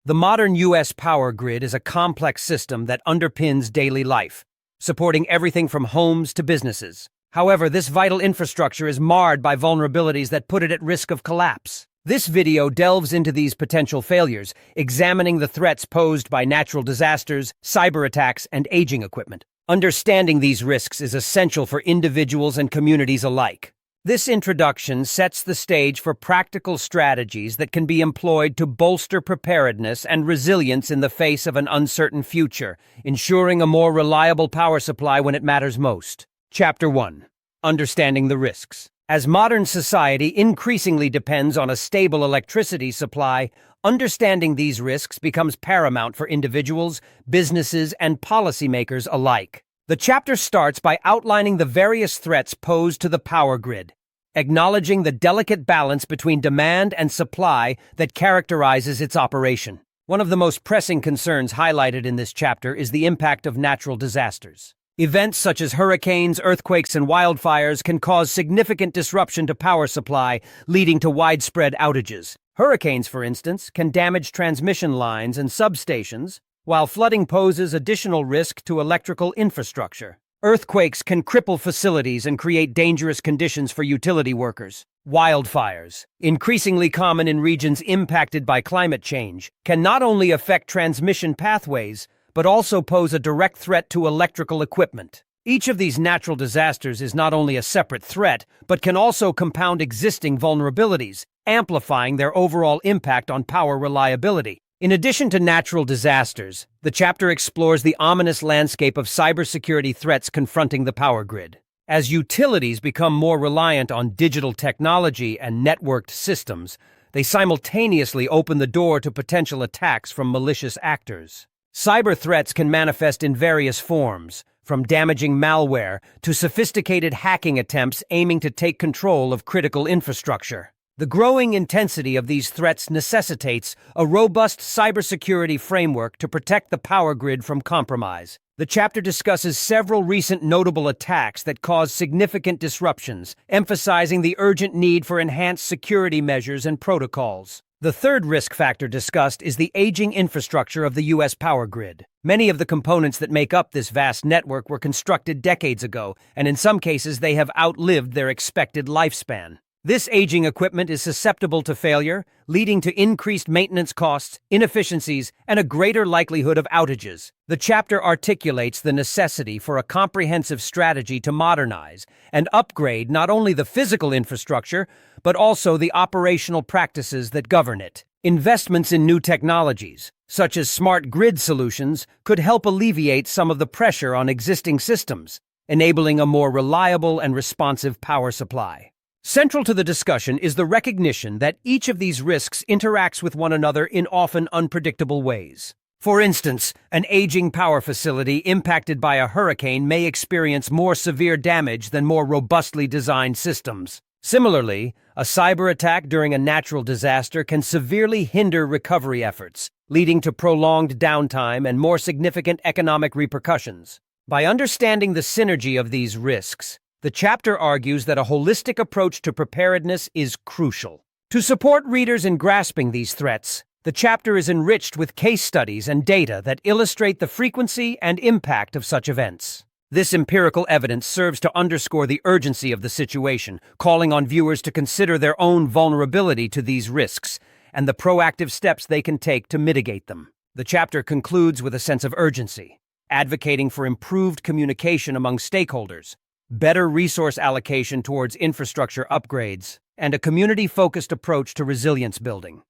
The modern U.S. power grid is a complex system that underpins daily life, supporting everything from homes to businesses. However, this vital infrastructure is marred by vulnerabilities that put it at risk of collapse. This video delves into these potential failures, examining the threats posed by natural disasters, cyber attacks, and aging equipment. Understanding these risks is essential for individuals and communities alike. This introduction sets the stage for practical strategies that can be employed to bolster preparedness and resilience in the face of an uncertain future, ensuring a more reliable power supply when it matters most. Chapter 1. Understanding the risks. As modern society increasingly depends on a stable electricity supply, understanding these risks becomes paramount for individuals, businesses, and policymakers alike. The chapter starts by outlining the various threats posed to the power grid, acknowledging the delicate balance between demand and supply that characterizes its operation. One of the most pressing concerns highlighted in this chapter is the impact of natural disasters. Events such as hurricanes, earthquakes, and wildfires can cause significant disruption to power supply, leading to widespread outages. Hurricanes, for instance, can damage transmission lines and substations, while flooding poses additional risk to electrical infrastructure. Earthquakes can cripple facilities and create dangerous conditions for utility workers. Wildfires, increasingly common in regions impacted by climate change, can not only affect transmission pathways, but also pose a direct threat to electrical equipment. Each of these natural disasters is not only a separate threat, but can also compound existing vulnerabilities, amplifying their overall impact on power reliability. In addition to natural disasters, the chapter explores the ominous landscape of cybersecurity threats confronting the power grid. As utilities become more reliant on digital technology and networked systems, they simultaneously open the door to potential attacks from malicious actors. Cyber threats can manifest in various forms, from damaging malware to sophisticated hacking attempts aiming to take control of critical infrastructure. The growing intensity of these threats necessitates a robust cybersecurity framework to protect the power grid from compromise. The chapter discusses several recent notable attacks that caused significant disruptions, emphasizing the urgent need for enhanced security measures and protocols. The third risk factor discussed is the aging infrastructure of the U.S. power grid. Many of the components that make up this vast network were constructed decades ago, and in some cases they have outlived their expected lifespan. This aging equipment is susceptible to failure, leading to increased maintenance costs, inefficiencies, and a greater likelihood of outages. The chapter articulates the necessity for a comprehensive strategy to modernize and upgrade not only the physical infrastructure, but also the operational practices that govern it. Investments in new technologies, such as smart grid solutions, could help alleviate some of the pressure on existing systems, enabling a more reliable and responsive power supply. Central to the discussion is the recognition that each of these risks interacts with one another in often unpredictable ways. For instance, an aging power facility impacted by a hurricane may experience more severe damage than more robustly designed systems. Similarly, a cyber attack during a natural disaster can severely hinder recovery efforts, leading to prolonged downtime and more significant economic repercussions. By understanding the synergy of these risks, the chapter argues that a holistic approach to preparedness is crucial. To support readers in grasping these threats, the chapter is enriched with case studies and data that illustrate the frequency and impact of such events. This empirical evidence serves to underscore the urgency of the situation, calling on viewers to consider their own vulnerability to these risks and the proactive steps they can take to mitigate them. The chapter concludes with a sense of urgency, advocating for improved communication among stakeholders, better resource allocation towards infrastructure upgrades, and a community-focused approach to resilience building.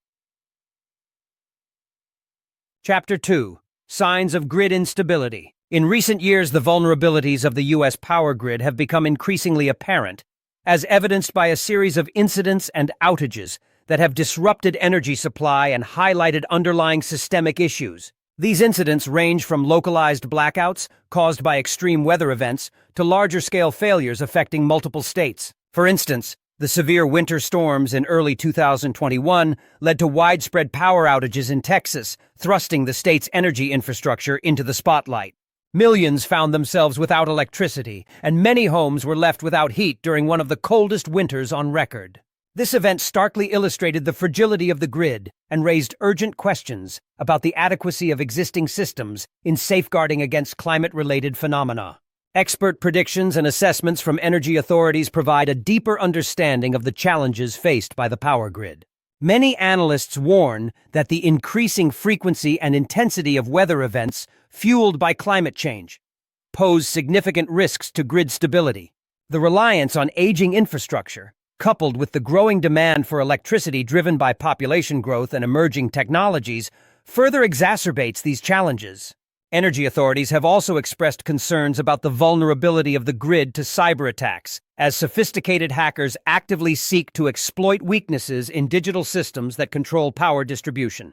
Chapter 2. Signs of Grid Instability. In recent years, the vulnerabilities of the U.S. power grid have become increasingly apparent, as evidenced by a series of incidents and outages that have disrupted energy supply and highlighted underlying systemic issues. These incidents range from localized blackouts caused by extreme weather events to larger-scale failures affecting multiple states. For instance, the severe winter storms in early 2021 led to widespread power outages in Texas, thrusting the state's energy infrastructure into the spotlight. Millions found themselves without electricity, and many homes were left without heat during one of the coldest winters on record. This event starkly illustrated the fragility of the grid and raised urgent questions about the adequacy of existing systems in safeguarding against climate-related phenomena. Expert predictions and assessments from energy authorities provide a deeper understanding of the challenges faced by the power grid. Many analysts warn that the increasing frequency and intensity of weather events fueled by climate change pose significant risks to grid stability. The reliance on aging infrastructure, coupled with the growing demand for electricity driven by population growth and emerging technologies, further exacerbates these challenges. Energy authorities have also expressed concerns about the vulnerability of the grid to cyber attacks, as sophisticated hackers actively seek to exploit weaknesses in digital systems that control power distribution.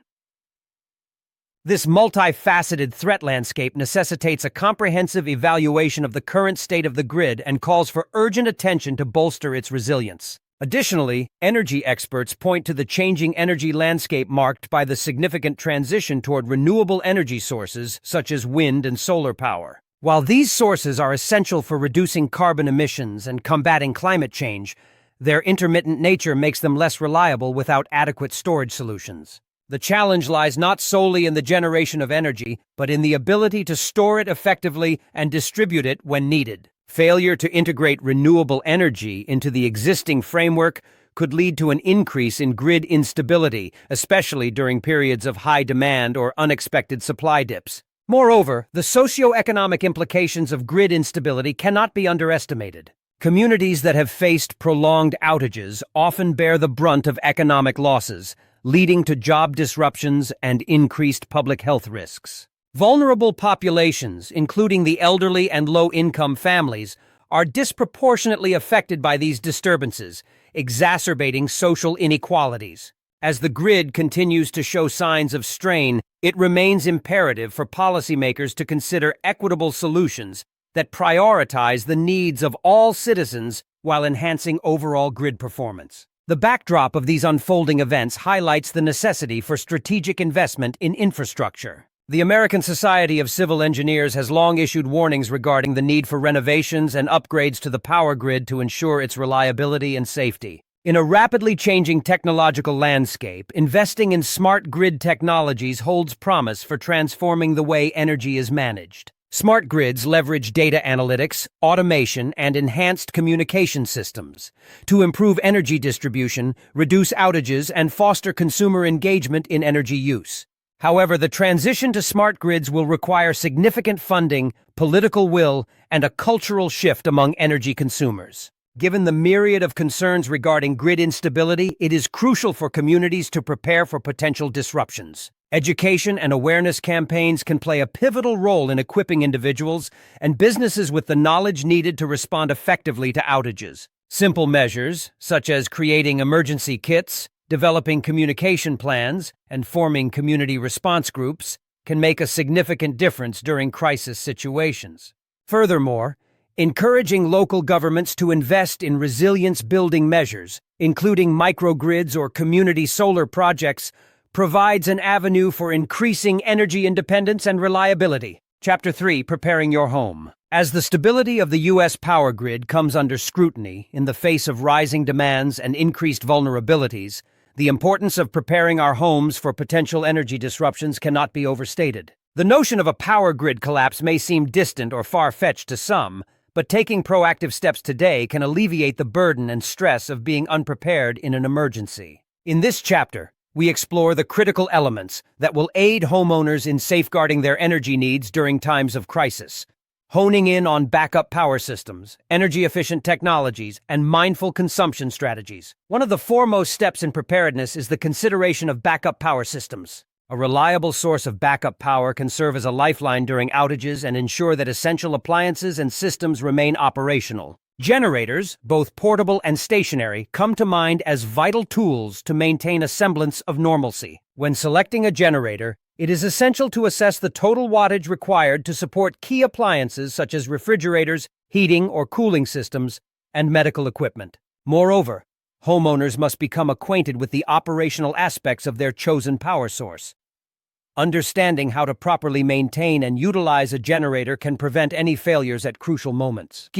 This multifaceted threat landscape necessitates a comprehensive evaluation of the current state of the grid and calls for urgent attention to bolster its resilience. Additionally, energy experts point to the changing energy landscape marked by the significant transition toward renewable energy sources such as wind and solar power. While these sources are essential for reducing carbon emissions and combating climate change, their intermittent nature makes them less reliable without adequate storage solutions. The challenge lies not solely in the generation of energy, but in the ability to store it effectively and distribute it when needed. Failure to integrate renewable energy into the existing framework could lead to an increase in grid instability, especially during periods of high demand or unexpected supply dips. Moreover, the socio-economic implications of grid instability cannot be underestimated. Communities that have faced prolonged outages often bear the brunt of economic losses, leading to job disruptions and increased public health risks. Vulnerable populations, including the elderly and low-income families, are disproportionately affected by these disturbances, exacerbating social inequalities. As the grid continues to show signs of strain, it remains imperative for policymakers to consider equitable solutions that prioritize the needs of all citizens while enhancing overall grid performance. The backdrop of these unfolding events highlights the necessity for strategic investment in infrastructure. The American Society of Civil Engineers has long issued warnings regarding the need for renovations and upgrades to the power grid to ensure its reliability and safety. In a rapidly changing technological landscape, investing in smart grid technologies holds promise for transforming the way energy is managed. Smart grids leverage data analytics, automation, and enhanced communication systems to improve energy distribution, reduce outages, and foster consumer engagement in energy use. However, the transition to smart grids will require significant funding, political will, and a cultural shift among energy consumers. Given the myriad of concerns regarding grid instability, it is crucial for communities to prepare for potential disruptions. Education and awareness campaigns can play a pivotal role in equipping individuals and businesses with the knowledge needed to respond effectively to outages. Simple measures, such as creating emergency kits, developing communication plans, and forming community response groups, can make a significant difference during crisis situations. Furthermore, encouraging local governments to invest in resilience-building measures, including microgrids or community solar projects, provides an avenue for increasing energy independence and reliability. Chapter 3: Preparing Your Home. As the stability of the U.S. power grid comes under scrutiny in the face of rising demands and increased vulnerabilities, the importance of preparing our homes for potential energy disruptions cannot be overstated. The notion of a power grid collapse may seem distant or far-fetched to some, but taking proactive steps today can alleviate the burden and stress of being unprepared in an emergency. In this chapter, we explore the critical elements that will aid homeowners in safeguarding their energy needs during times of crisis, honing in on backup power systems, energy-efficient technologies, and mindful consumption strategies. One of the foremost steps in preparedness is the consideration of backup power systems. A reliable source of backup power can serve as a lifeline during outages and ensure that essential appliances and systems remain operational. Generators, both portable and stationary, come to mind as vital tools to maintain a semblance of normalcy. When selecting a generator, it is essential to assess the total wattage required to support key appliances such as refrigerators, heating or cooling systems, and medical equipment. Moreover, homeowners must become acquainted with the operational aspects of their chosen power source. Understanding how to properly maintain and utilize a generator can prevent any failures at crucial moments.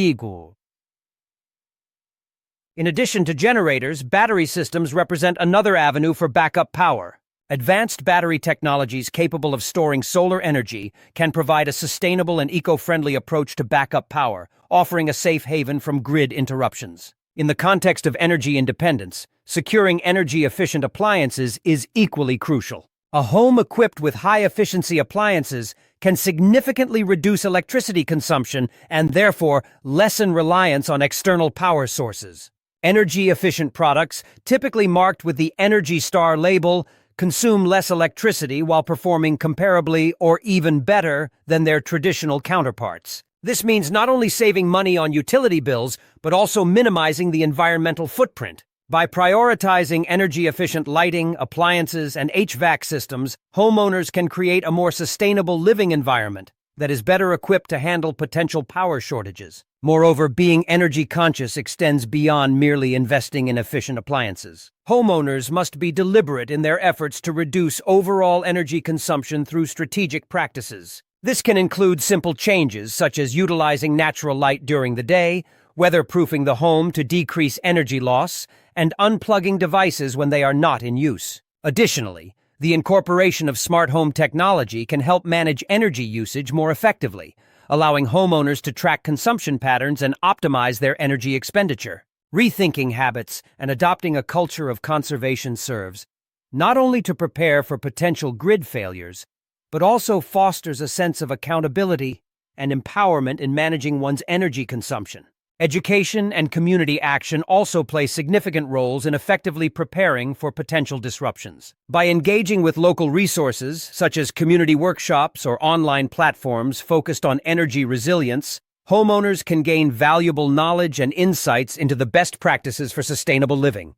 In addition to generators, battery systems represent another avenue for backup power. Advanced battery technologies capable of storing solar energy can provide a sustainable and eco-friendly approach to backup power, offering a safe haven from grid interruptions. In the context of energy independence, securing energy-efficient appliances is equally crucial. A home equipped with high-efficiency appliances can significantly reduce electricity consumption and therefore lessen reliance on external power sources. Energy-efficient products, typically marked with the Energy Star label, consume less electricity while performing comparably or even better than their traditional counterparts. This means not only saving money on utility bills, but also minimizing the environmental footprint. By prioritizing energy-efficient lighting, appliances, and HVAC systems, homeowners can create a more sustainable living environment that is better equipped to handle potential power shortages. Moreover, being energy-conscious extends beyond merely investing in efficient appliances. Homeowners must be deliberate in their efforts to reduce overall energy consumption through strategic practices. This can include simple changes such as utilizing natural light during the day, weatherproofing the home to decrease energy loss, and unplugging devices when they are not in use. Additionally, the incorporation of smart home technology can help manage energy usage more effectively, allowing homeowners to track consumption patterns and optimize their energy expenditure. Rethinking habits and adopting a culture of conservation serves not only to prepare for potential grid failures, but also fosters a sense of accountability and empowerment in managing one's energy consumption. Education and community action also play significant roles in effectively preparing for potential disruptions. By engaging with local resources, such as community workshops or online platforms focused on energy resilience, homeowners can gain valuable knowledge and insights into the best practices for sustainable living.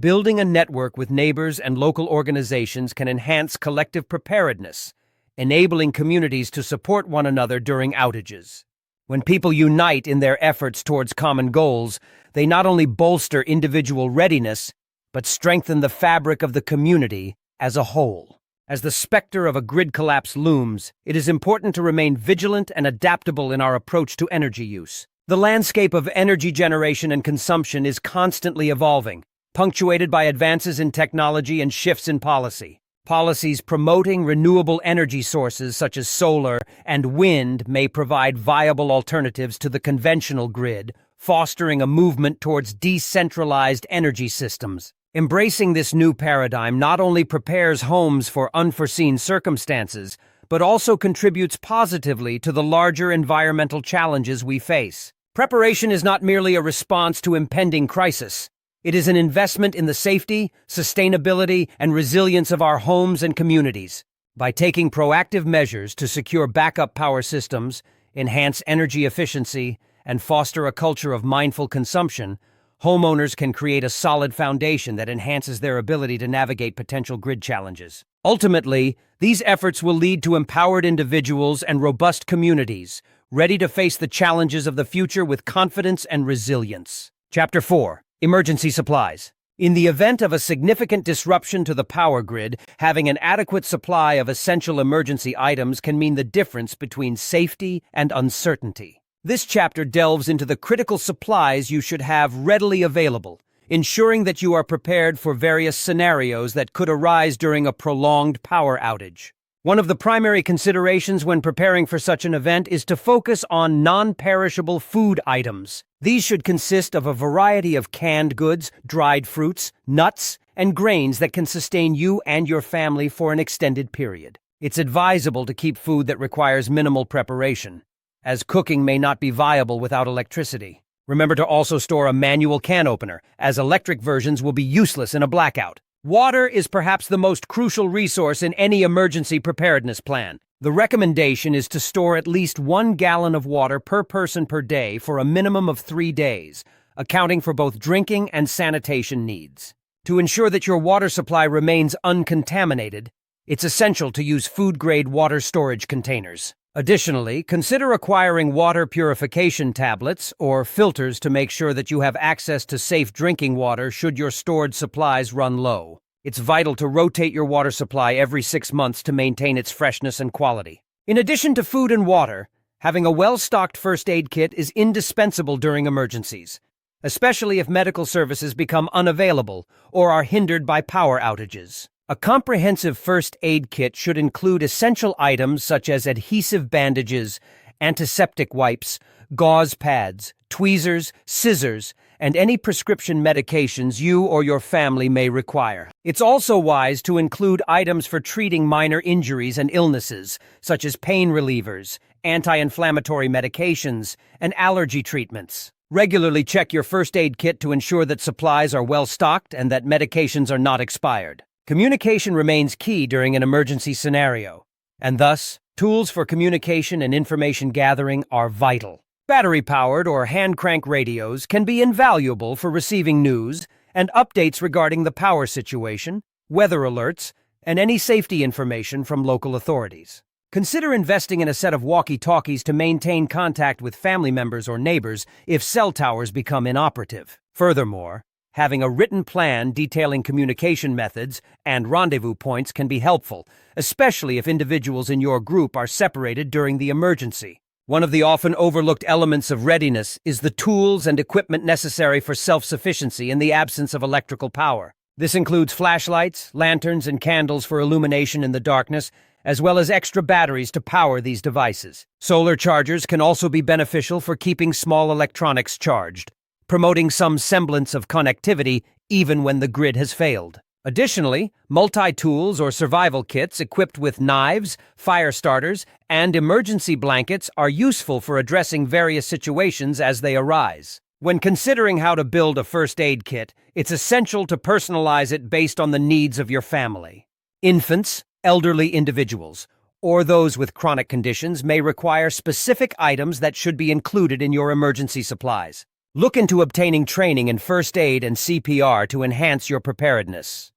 Building a network with neighbors and local organizations can enhance collective preparedness, enabling communities to support one another during outages. When people unite in their efforts towards common goals, they not only bolster individual readiness, but strengthen the fabric of the community as a whole. As the specter of a grid collapse looms, it is important to remain vigilant and adaptable in our approach to energy use. The landscape of energy generation and consumption is constantly evolving, punctuated by advances in technology and shifts in policy. Policies promoting renewable energy sources such as solar and wind may provide viable alternatives to the conventional grid, fostering a movement towards decentralized energy systems. Embracing this new paradigm not only prepares homes for unforeseen circumstances, but also contributes positively to the larger environmental challenges we face. Preparation is not merely a response to impending crisis. It is an investment in the safety, sustainability, and resilience of our homes and communities. By taking proactive measures to secure backup power systems, enhance energy efficiency, and foster a culture of mindful consumption, homeowners can create a solid foundation that enhances their ability to navigate potential grid challenges. Ultimately, these efforts will lead to empowered individuals and robust communities, ready to face the challenges of the future with confidence and resilience. Chapter 4. Emergency supplies. In the event of a significant disruption to the power grid, having an adequate supply of essential emergency items can mean the difference between safety and uncertainty. This chapter delves into the critical supplies you should have readily available, ensuring that you are prepared for various scenarios that could arise during a prolonged power outage. One of the primary considerations when preparing for such an event is to focus on non-perishable food items. These should consist of a variety of canned goods, dried fruits, nuts, and grains that can sustain you and your family for an extended period. It's advisable to keep food that requires minimal preparation, as cooking may not be viable without electricity. Remember to also store a manual can opener, as electric versions will be useless in a blackout. Water is perhaps the most crucial resource in any emergency preparedness plan. The recommendation is to store at least 1 gallon of water per person per day for a minimum of 3 days, accounting for both drinking and sanitation needs. To ensure that your water supply remains uncontaminated, it's essential to use food-grade water storage containers. Additionally, consider acquiring water purification tablets or filters to make sure that you have access to safe drinking water should your stored supplies run low. It's vital to rotate your water supply every 6 months to maintain its freshness and quality. In addition to food and water, having a well-stocked first aid kit is indispensable during emergencies. especially if medical services become unavailable or are hindered by power outages. A comprehensive first aid kit should include essential items such as adhesive bandages, antiseptic wipes, gauze pads, tweezers, scissors, and any prescription medications you or your family may require. It's also wise to include items for treating minor injuries and illnesses, such as pain relievers, anti-inflammatory medications, and allergy treatments. Regularly check your first aid kit to ensure that supplies are well stocked and that medications are not expired. Communication remains key during an emergency scenario, and thus, tools for communication and information gathering are vital. Battery-powered or hand-crank radios can be invaluable for receiving news and updates regarding the power situation, weather alerts, and any safety information from local authorities. Consider investing in a set of walkie-talkies to maintain contact with family members or neighbors if cell towers become inoperative. Furthermore, having a written plan detailing communication methods and rendezvous points can be helpful, especially if individuals in your group are separated during the emergency. One of the often overlooked elements of readiness is the tools and equipment necessary for self-sufficiency in the absence of electrical power. This includes flashlights, lanterns, and candles for illumination in the darkness, as well as extra batteries to power these devices. Solar chargers can also be beneficial for keeping small electronics charged, promoting some semblance of connectivity even when the grid has failed. Additionally, multi-tools or survival kits equipped with knives, fire starters, and emergency blankets are useful for addressing various situations as they arise. When considering how to build a first aid kit, it's essential to personalize it based on the needs of your family. Infants, elderly individuals, or those with chronic conditions may require specific items that should be included in your emergency supplies. Look into obtaining training in first aid and CPR to enhance your preparedness.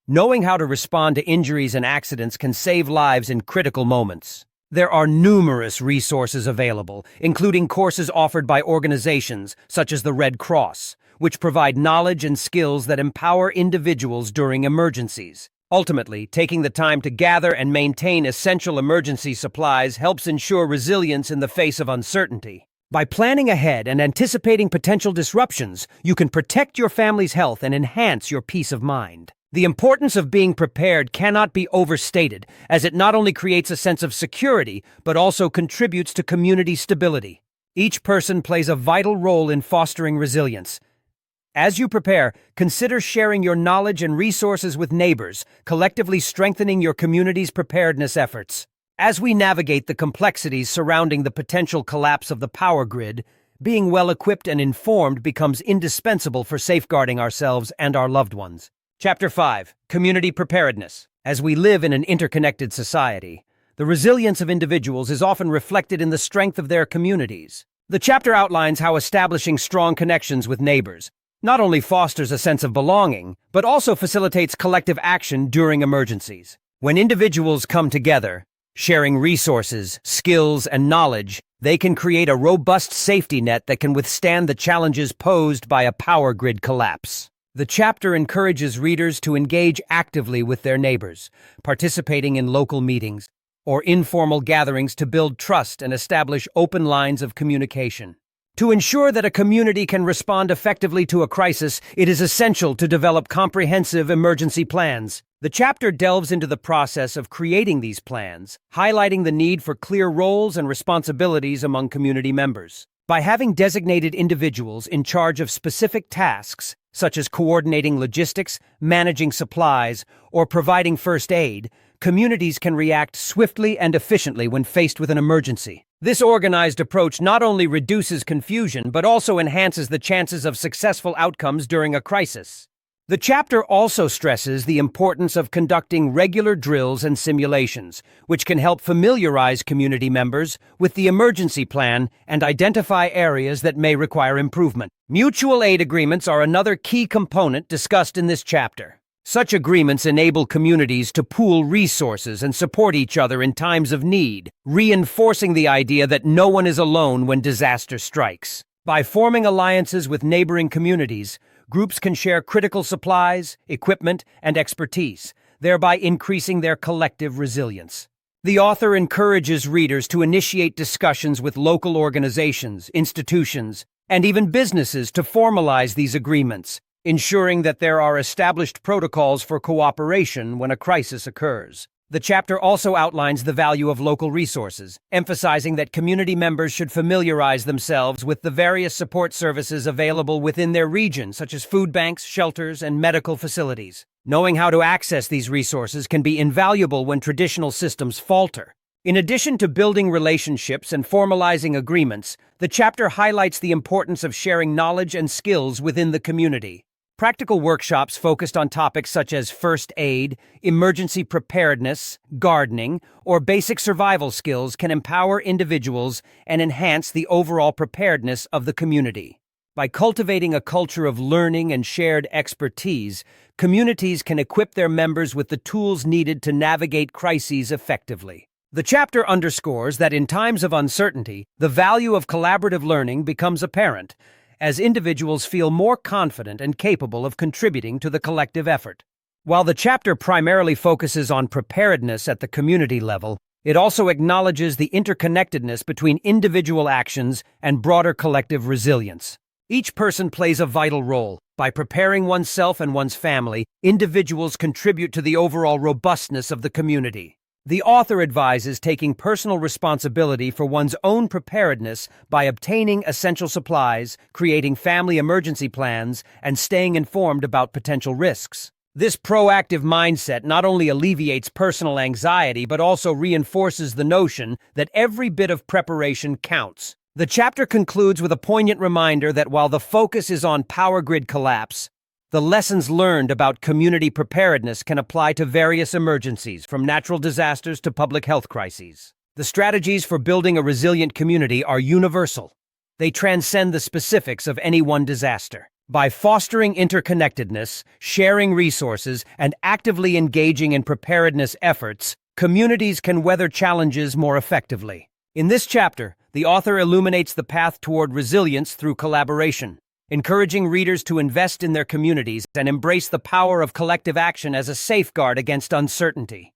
Knowing how to respond to injuries and accidents can save lives in critical moments. There are numerous resources available, including courses offered by organizations such as the Red Cross, which provide knowledge and skills that empower individuals during emergencies. Ultimately, taking the time to gather and maintain essential emergency supplies helps ensure resilience in the face of uncertainty. By planning ahead and anticipating potential disruptions, you can protect your family's health and enhance your peace of mind. The importance of being prepared cannot be overstated, as it not only creates a sense of security, but also contributes to community stability. Each person plays a vital role in fostering resilience. As you prepare, consider sharing your knowledge and resources with neighbors, collectively strengthening your community's preparedness efforts. As we navigate the complexities surrounding the potential collapse of the power grid, being well-equipped and informed becomes indispensable for safeguarding ourselves and our loved ones. Chapter 5. Community Preparedness. As we live in an interconnected society, the resilience of individuals is often reflected in the strength of their communities. The chapter outlines how establishing strong connections with neighbors not only fosters a sense of belonging, but also facilitates collective action during emergencies. When individuals come together, sharing resources, skills, and knowledge, they can create a robust safety net that can withstand the challenges posed by a power grid collapse. The chapter encourages readers to engage actively with their neighbors, participating in local meetings or informal gatherings to build trust and establish open lines of communication. To ensure that a community can respond effectively to a crisis, it is essential to develop comprehensive emergency plans. The chapter delves into the process of creating these plans, highlighting the need for clear roles and responsibilities among community members. By having designated individuals in charge of specific tasks, such as coordinating logistics, managing supplies, or providing first aid, communities can react swiftly and efficiently when faced with an emergency. This organized approach not only reduces confusion, but also enhances the chances of successful outcomes during a crisis. The chapter also stresses the importance of conducting regular drills and simulations, which can help familiarize community members with the emergency plan and identify areas that may require improvement. Mutual aid agreements are another key component discussed in this chapter. Such agreements enable communities to pool resources and support each other in times of need, reinforcing the idea that no one is alone when disaster strikes. By forming alliances with neighboring communities, groups can share critical supplies, equipment, and expertise, thereby increasing their collective resilience. The author encourages readers to initiate discussions with local organizations, institutions, and even businesses to formalize these agreements, ensuring that there are established protocols for cooperation when a crisis occurs. The chapter also outlines the value of local resources, emphasizing that community members should familiarize themselves with the various support services available within their region, such as food banks, shelters, and medical facilities. Knowing how to access these resources can be invaluable when traditional systems falter. In addition to building relationships and formalizing agreements, the chapter highlights the importance of sharing knowledge and skills within the community. Practical workshops focused on topics such as first aid, emergency preparedness, gardening, or basic survival skills can empower individuals and enhance the overall preparedness of the community. By cultivating a culture of learning and shared expertise, communities can equip their members with the tools needed to navigate crises effectively. The chapter underscores that in times of uncertainty, the value of collaborative learning becomes apparent, as individuals feel more confident and capable of contributing to the collective effort. While the chapter primarily focuses on preparedness at the community level, it also acknowledges the interconnectedness between individual actions and broader collective resilience. Each person plays a vital role. By preparing oneself and one's family, individuals contribute to the overall robustness of the community. The author advises taking personal responsibility for one's own preparedness by obtaining essential supplies, creating family emergency plans, and staying informed about potential risks. This proactive mindset not only alleviates personal anxiety but also reinforces the notion that every bit of preparation counts. The chapter concludes with a poignant reminder that while the focus is on power grid collapse, the lessons learned about community preparedness can apply to various emergencies, from natural disasters to public health crises. The strategies for building a resilient community are universal. They transcend the specifics of any one disaster. By fostering interconnectedness, sharing resources, and actively engaging in preparedness efforts, communities can weather challenges more effectively. In this chapter, the author illuminates the path toward resilience through collaboration, encouraging readers to invest in their communities and embrace the power of collective action as a safeguard against uncertainty.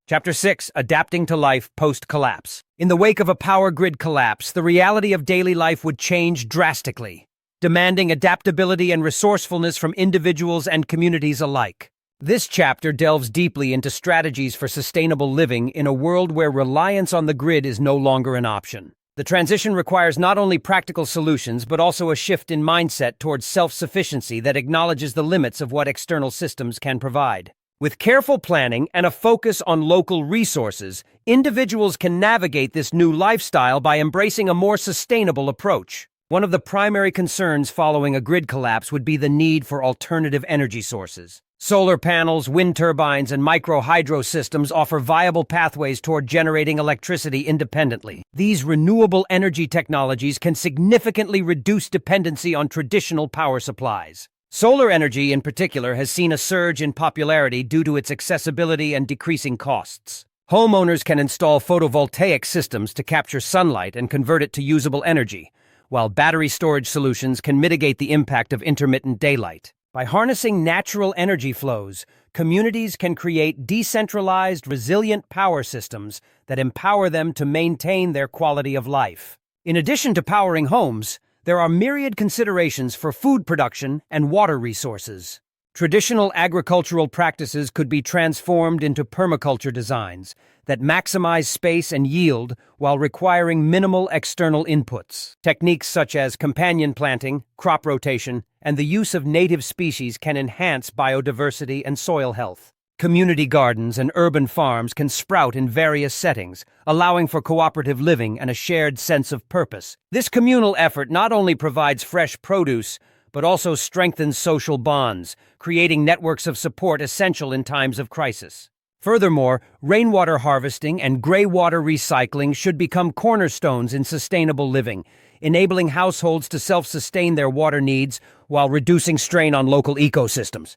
Chapter 6, Adapting to Life Post-Collapse. In the wake of a power grid collapse, the reality of daily life would change drastically, demanding adaptability and resourcefulness from individuals and communities alike. This chapter delves deeply into strategies for sustainable living in a world where reliance on the grid is no longer an option. The transition requires not only practical solutions but also a shift in mindset towards self-sufficiency that acknowledges the limits of what external systems can provide. With careful planning and a focus on local resources, individuals can navigate this new lifestyle by embracing a more sustainable approach. One of the primary concerns following a grid collapse would be the need for alternative energy sources. Solar panels, wind turbines, and micro-hydro systems offer viable pathways toward generating electricity independently. These renewable energy technologies can significantly reduce dependency on traditional power supplies. Solar energy, in particular, has seen a surge in popularity due to its accessibility and decreasing costs. Homeowners can install photovoltaic systems to capture sunlight and convert it to usable energy, while battery storage solutions can mitigate the impact of intermittent daylight. By harnessing natural energy flows, communities can create decentralized, resilient power systems that empower them to maintain their quality of life. In addition to powering homes, there are myriad considerations for food production and water resources. Traditional agricultural practices could be transformed into permaculture designs that maximize space and yield while requiring minimal external inputs. Techniques such as companion planting, crop rotation, and the use of native species can enhance biodiversity and soil health. Community gardens and urban farms can sprout in various settings, allowing for cooperative living and a shared sense of purpose. This communal effort not only provides fresh produce, but also strengthens social bonds, creating networks of support essential in times of crisis. Furthermore, rainwater harvesting and gray water recycling should become cornerstones in sustainable living, enabling households to self-sustain their water needs while reducing strain on local ecosystems.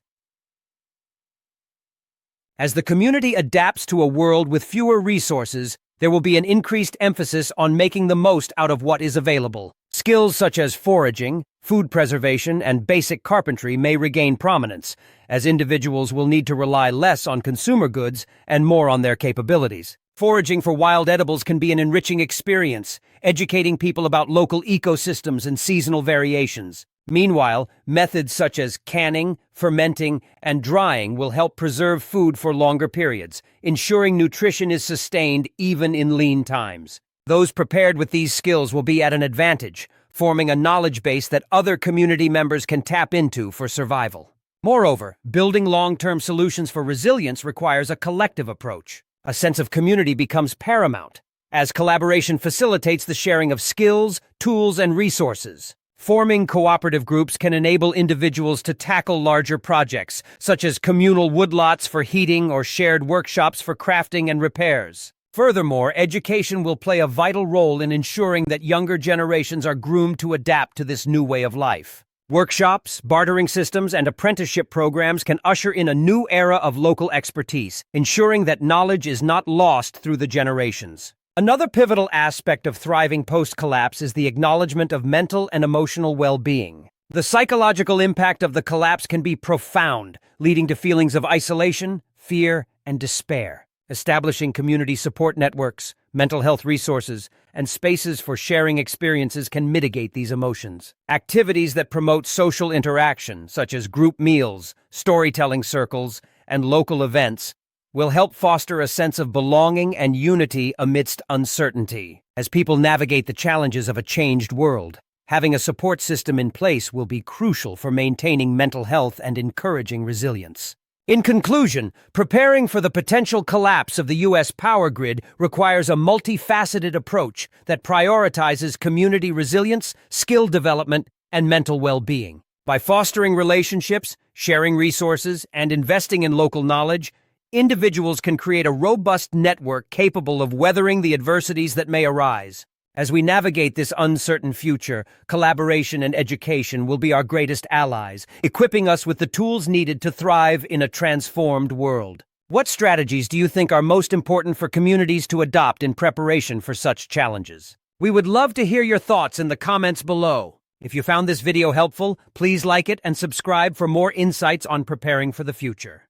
As the community adapts to a world with fewer resources, there will be an increased emphasis on making the most out of what is available. Skills such as foraging, food preservation, and basic carpentry may regain prominence, as individuals will need to rely less on consumer goods and more on their capabilities. Foraging for wild edibles can be an enriching experience, educating people about local ecosystems and seasonal variations. Meanwhile, methods such as canning, fermenting, and drying will help preserve food for longer periods, ensuring nutrition is sustained even in lean times. Those prepared with these skills will be at an advantage, forming a knowledge base that other community members can tap into for survival. Moreover, building long-term solutions for resilience requires a collective approach. A sense of community becomes paramount, as collaboration facilitates the sharing of skills, tools, and resources. Forming cooperative groups can enable individuals to tackle larger projects, such as communal woodlots for heating or shared workshops for crafting and repairs. Furthermore, education will play a vital role in ensuring that younger generations are groomed to adapt to this new way of life. Workshops, bartering systems, and apprenticeship programs can usher in a new era of local expertise, ensuring that knowledge is not lost through the generations. Another pivotal aspect of thriving post-collapse is the acknowledgement of mental and emotional well-being. The psychological impact of the collapse can be profound, leading to feelings of isolation, fear, and despair. Establishing community support networks, mental health resources, and spaces for sharing experiences can mitigate these emotions. Activities that promote social interaction, such as group meals, storytelling circles, and local events, will help foster a sense of belonging and unity amidst uncertainty. As people navigate the challenges of a changed world, having a support system in place will be crucial for maintaining mental health and encouraging resilience. In conclusion, preparing for the potential collapse of the U.S. power grid requires a multifaceted approach that prioritizes community resilience, skill development, and mental well-being. By fostering relationships, sharing resources, and investing in local knowledge, individuals can create a robust network capable of weathering the adversities that may arise. As we navigate this uncertain future, collaboration and education will be our greatest allies, equipping us with the tools needed to thrive in a transformed world. What strategies do you think are most important for communities to adopt in preparation for such challenges? We would love to hear your thoughts in the comments below. If you found this video helpful, please like it and subscribe for more insights on preparing for the future.